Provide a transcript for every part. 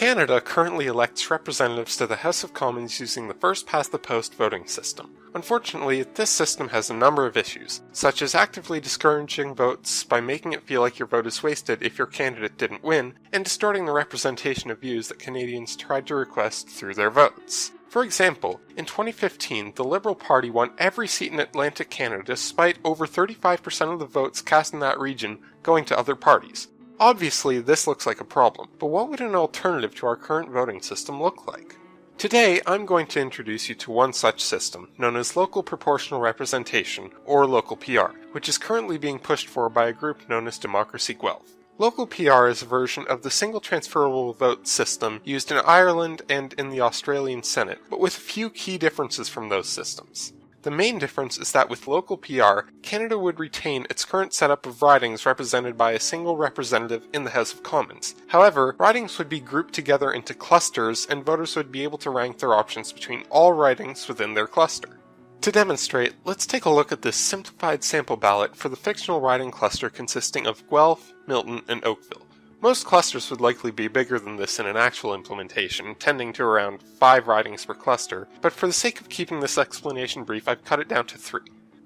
Canada currently elects representatives to the House of Commons using the first-past-the-post voting system. Unfortunately, this system has a number of issues, such as actively discouraging votes by making it feel like your vote is wasted if your candidate didn't win, and distorting the representation of views that Canadians tried to request through their votes. For example, in 2015, the Liberal Party won every seat in Atlantic Canada despite over 35% of the votes cast in that region going to other parties. Obviously, this looks like a problem, but what would an alternative to our current voting system look like? Today, I'm going to introduce you to one such system, known as Local Proportional Representation, or Local PR, which is currently being pushed for by a group known as Democracy Guelph. Local PR is a version of the single transferable vote system used in Ireland and in the Australian Senate, but with a few key differences from those systems. The main difference is that with local PR, Canada would retain its current setup of ridings represented by a single representative in the House of Commons. However, ridings would be grouped together into clusters, and voters would be able to rank their options between all ridings within their cluster. To demonstrate, let's take a look at this simplified sample ballot for the fictional riding cluster consisting of Guelph, Milton, and Oakville. Most clusters would likely be bigger than this in an actual implementation, tending to around 5 ridings per cluster, but for the sake of keeping this explanation brief, I've cut it down to 3.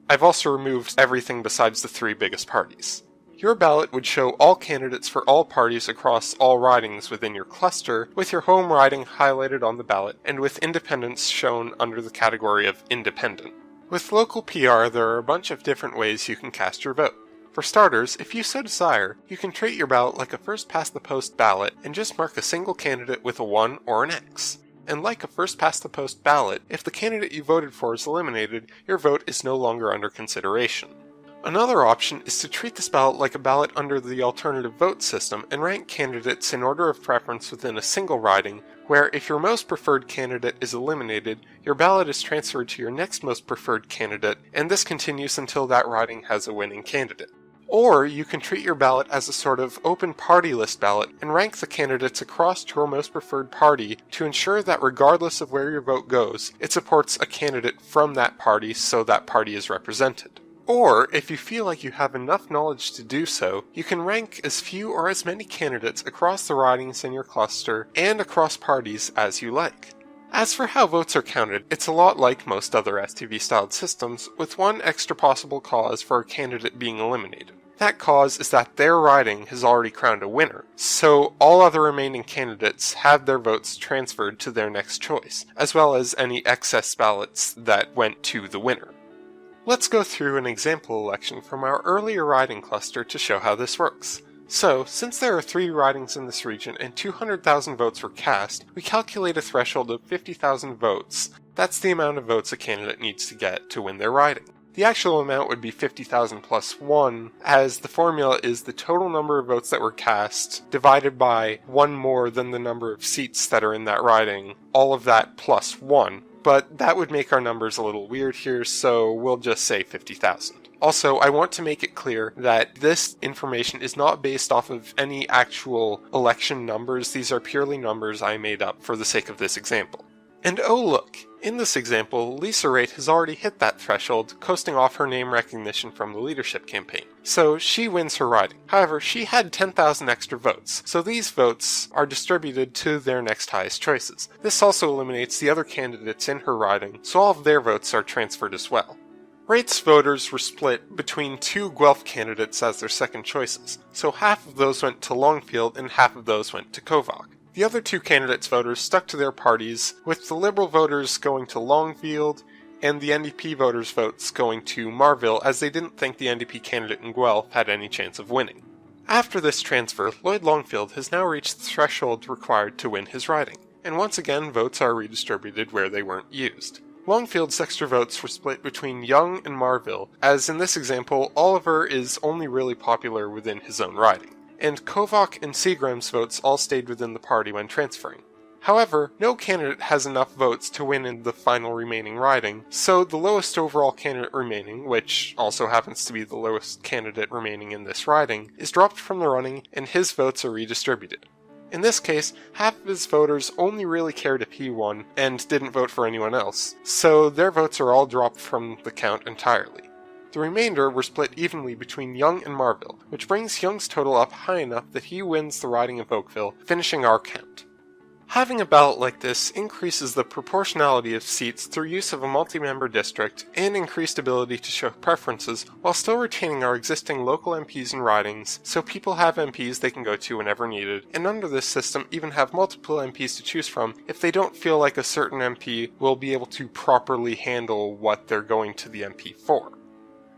I've also removed everything besides the 3 biggest parties. Your ballot would show all candidates for all parties across all ridings within your cluster, with your home riding highlighted on the ballot, and with independents shown under the category of independent. With local PR, there are a bunch of different ways you can cast your vote. For starters, if you so desire, you can treat your ballot like a first-past-the-post ballot and just mark a single candidate with a 1 or an X. And like a first-past-the-post ballot, if the candidate you voted for is eliminated, your vote is no longer under consideration. Another option is to treat this ballot like a ballot under the alternative vote system and rank candidates in order of preference within a single riding, where if your most preferred candidate is eliminated, your ballot is transferred to your next most preferred candidate, and this continues until that riding has a winning candidate. Or you can treat your ballot as a sort of open party list ballot and rank the candidates across to your most preferred party to ensure that regardless of where your vote goes, it supports a candidate from that party so that party is represented. Or, if you feel like you have enough knowledge to do so, you can rank as few or as many candidates across the ridings in your cluster and across parties as you like. As for how votes are counted, it's a lot like most other STV-styled systems, with one extra possible cause for a candidate being eliminated. That cause is that their riding has already crowned a winner, so all other remaining candidates have their votes transferred to their next choice, as well as any excess ballots that went to the winner. Let's go through an example election from our earlier riding cluster to show how this works. So, since there are 3 ridings in this region and 200,000 votes were cast, we calculate a threshold of 50,000 votes. That's the amount of votes a candidate needs to get to win their riding. The actual amount would be 50,000 plus 1, as the formula is the total number of votes that were cast divided by 1 more than the number of seats that are in that riding, all of that plus 1. But that would make our numbers a little weird here, so we'll just say 50,000. Also, I want to make it clear that this information is not based off of any actual election numbers. These are purely numbers I made up for the sake of this example. And oh look, in this example, Lisa Raitt has already hit that threshold, coasting off her name recognition from the leadership campaign. So she wins her riding. However, she had 10,000 extra votes, so these votes are distributed to their next highest choices. This also eliminates the other candidates in her riding, so all of their votes are transferred as well. Raitt's voters were split between 2 Guelph candidates as their second choices, so half of those went to Longfield and half of those went to Kovac. The other 2 candidates' voters stuck to their parties, with the Liberal voters going to Longfield and the NDP voters' votes going to Marville, as they didn't think the NDP candidate in Guelph had any chance of winning. After this transfer, Lloyd Longfield has now reached the threshold required to win his riding, and once again votes are redistributed where they weren't used. Longfield's extra votes were split between Young and Marville, as in this example, Oliver is only really popular within his own riding, and Kovac and Seagram's votes all stayed within the party when transferring. However, no candidate has enough votes to win in the final remaining riding, so the lowest overall candidate remaining, which also happens to be the lowest candidate remaining in this riding, is dropped from the running and his votes are redistributed. In this case, half of his voters only really cared if he won and didn't vote for anyone else, so their votes are all dropped from the count entirely. The remainder were split evenly between Young and Marville, which brings Young's total up high enough that he wins the riding of Oakville, finishing our count. Having a ballot like this increases the proportionality of seats through use of a multi-member district and increased ability to show preferences, while still retaining our existing local MPs and ridings, so people have MPs they can go to whenever needed, and under this system even have multiple MPs to choose from if they don't feel like a certain MP will be able to properly handle what they're going to the MP for.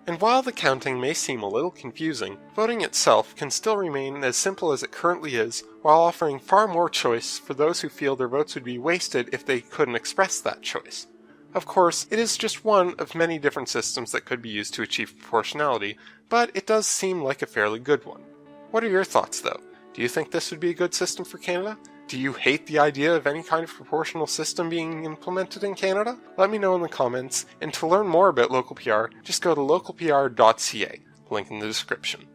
And while the counting may seem a little confusing, voting itself can still remain as simple as it currently is, while offering far more choice for those who feel their votes would be wasted if they couldn't express that choice. Of course, it is just one of many different systems that could be used to achieve proportionality, but it does seem like a fairly good one. What are your thoughts, though? Do you think this would be a good system for Canada? Do you hate the idea of any kind of proportional system being implemented in Canada? Let me know in the comments, and to learn more about local PR, just go to localpr.ca, link in the description.